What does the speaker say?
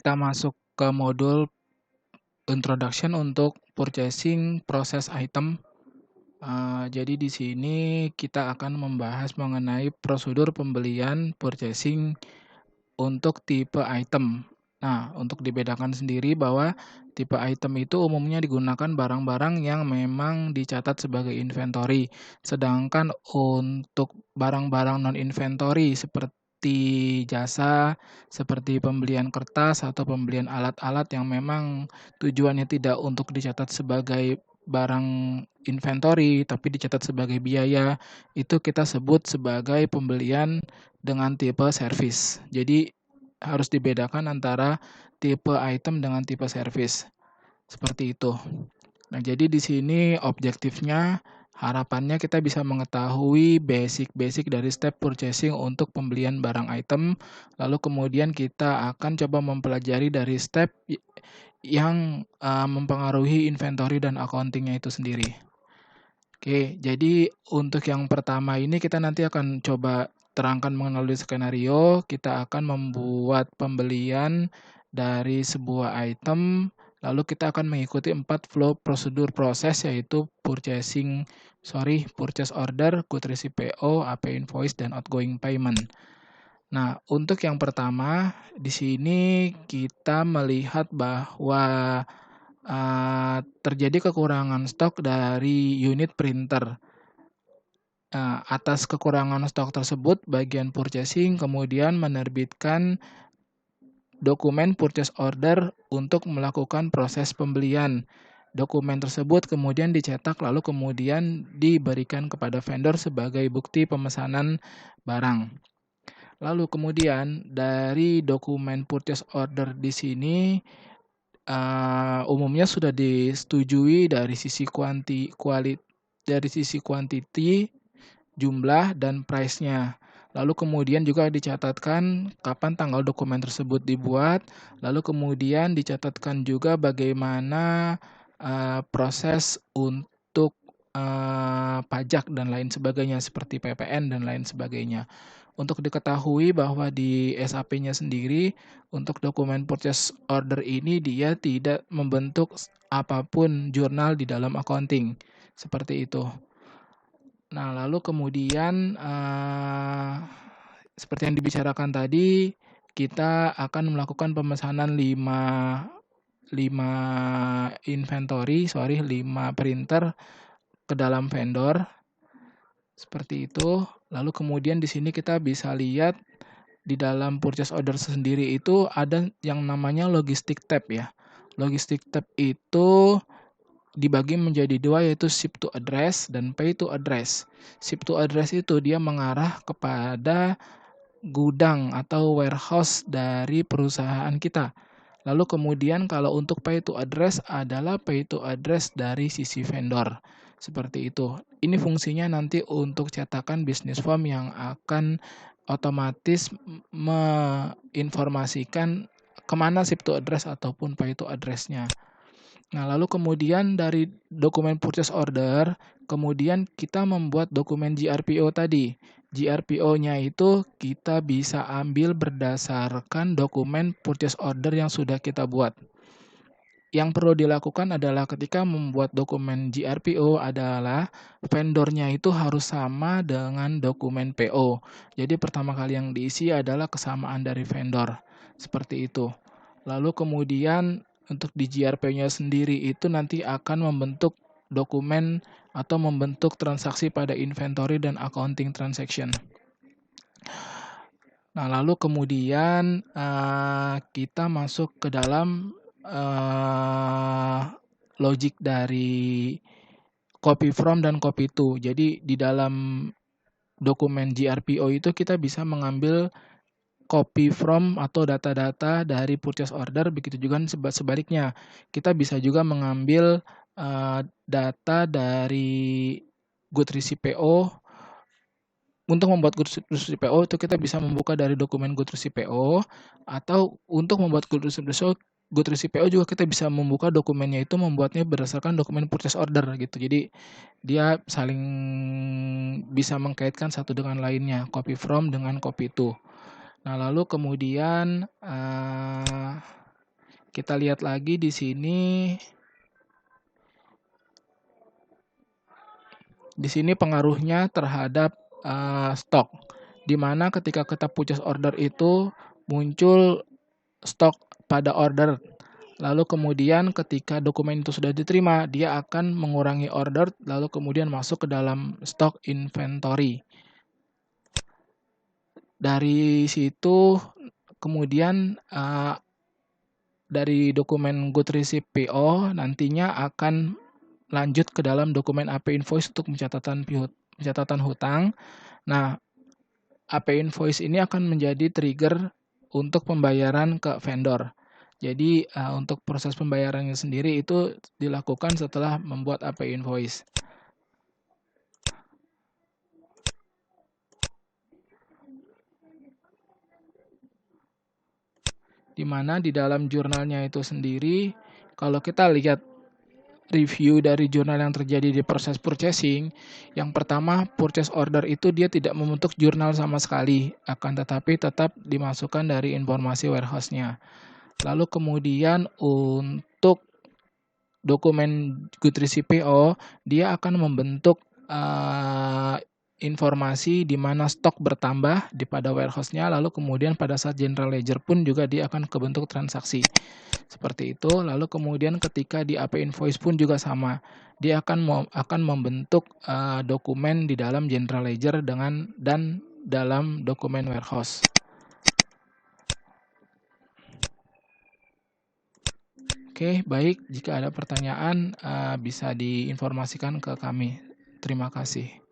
kita masuk ke modul introduction untuk purchasing process item. Jadi di sini kita akan membahas mengenai prosedur pembelian purchasing untuk tipe item. Nah, untuk dibedakan sendiri bahwa tipe item itu umumnya digunakan barang-barang yang memang dicatat sebagai inventory. Sedangkan untuk barang-barang non-inventory seperti jasa, seperti pembelian kertas atau pembelian alat-alat yang memang tujuannya tidak untuk dicatat sebagai barang inventory tapi dicatat sebagai biaya, itu kita sebut sebagai pembelian dengan tipe service. Jadi harus dibedakan antara tipe item dengan tipe service. Seperti itu. Nah, jadi di sini objektifnya harapannya kita bisa mengetahui basic-basic dari step purchasing untuk pembelian barang item, lalu kemudian kita akan coba mempelajari dari step yang mempengaruhi inventory dan accounting-nya itu sendiri. Oke, jadi untuk yang pertama ini kita nanti akan coba terangkan melalui skenario. Kita akan membuat pembelian dari sebuah item, lalu kita akan mengikuti 4 flow prosedur proses yaitu purchase order, good receipt PO, AP invoice, dan outgoing payment. Nah, untuk yang pertama di sini kita melihat bahwa terjadi kekurangan stok dari unit printer. Atas kekurangan stok tersebut, bagian purchasing kemudian menerbitkan dokumen purchase order untuk melakukan proses pembelian. Dokumen tersebut kemudian dicetak lalu kemudian diberikan kepada vendor sebagai bukti pemesanan barang. Lalu kemudian dari dokumen purchase order di sini umumnya sudah disetujui dari sisi quantity, jumlah, dan price-nya. Lalu kemudian juga dicatatkan kapan tanggal dokumen tersebut dibuat, lalu kemudian dicatatkan juga bagaimana proses untuk pajak dan lain sebagainya seperti PPN dan lain sebagainya. Untuk diketahui bahwa di SAP-nya sendiri untuk dokumen purchase order ini dia tidak membentuk apapun jurnal di dalam accounting, seperti itu. Nah, lalu kemudian seperti yang dibicarakan tadi, kita akan melakukan pemesanan 5 printer ke dalam vendor. Seperti itu. Lalu kemudian di sini kita bisa lihat di dalam purchase order sendiri itu ada yang namanya logistic tab ya. Logistic tab itu dibagi menjadi 2 yaitu ship to address dan pay to address. Ship to address itu dia mengarah kepada gudang atau warehouse dari perusahaan kita. Lalu kemudian kalau untuk pay to address adalah pay to address dari sisi vendor. Seperti itu. Ini fungsinya nanti untuk cetakan business form yang akan otomatis menginformasikan kemana ship to address ataupun pay to address-nya. Nah, lalu kemudian dari dokumen purchase order, kemudian kita membuat dokumen GRPO tadi. GRPO-nya itu kita bisa ambil berdasarkan dokumen purchase order yang sudah kita buat. Yang perlu dilakukan adalah ketika membuat dokumen GRPO adalah vendornya itu harus sama dengan dokumen PO. Jadi pertama kali yang diisi adalah kesamaan dari vendor. Seperti itu. Lalu kemudian untuk di GRPO-nya sendiri itu nanti akan membentuk dokumen atau membentuk transaksi pada inventory dan accounting transaction. Nah, lalu kemudian kita masuk ke dalam logic dari copy from dan copy to. Jadi di dalam dokumen GRPO itu kita bisa mengambil copy from atau data-data dari purchase order, begitu juga sebaliknya. Kita bisa juga mengambil data dari good receipt PO. Untuk membuat good receipt PO itu kita bisa membuka dari dokumen good receipt PO, atau untuk membuat good receipt PO juga kita bisa membuka dokumennya itu membuatnya berdasarkan dokumen purchase order gitu. Jadi dia saling bisa mengkaitkan satu dengan lainnya, copy from dengan copy to. Nah, lalu kemudian kita lihat lagi di sini. Di sini pengaruhnya terhadap stok, di mana ketika kita purchase order itu muncul stok pada order. Lalu kemudian ketika dokumen itu sudah diterima, dia akan mengurangi order, lalu kemudian masuk ke dalam stok inventory. Dari situ kemudian dari dokumen good receipt PO nantinya akan lanjut ke dalam dokumen AP invoice untuk pencatatan hutang. Nah, AP invoice ini akan menjadi trigger untuk pembayaran ke vendor. Jadi untuk proses pembayarannya sendiri itu dilakukan setelah membuat AP invoice. Di mana di dalam jurnalnya itu sendiri, kalau kita lihat review dari jurnal yang terjadi di proses purchasing, yang pertama purchase order itu dia tidak membentuk jurnal sama sekali, akan tetapi tetap dimasukkan dari informasi warehouse-nya. Lalu kemudian untuk dokumen good receipt PO, dia akan membentuk informasi di mana stok bertambah pada warehouse-nya, lalu kemudian pada saat general ledger pun juga dia akan kebentuk transaksi. Seperti itu, lalu kemudian ketika di AP invoice pun juga sama. Dia akan membentuk dokumen di dalam general ledger dan dalam dokumen warehouse. Oke, baik. Jika ada pertanyaan bisa diinformasikan ke kami. Terima kasih.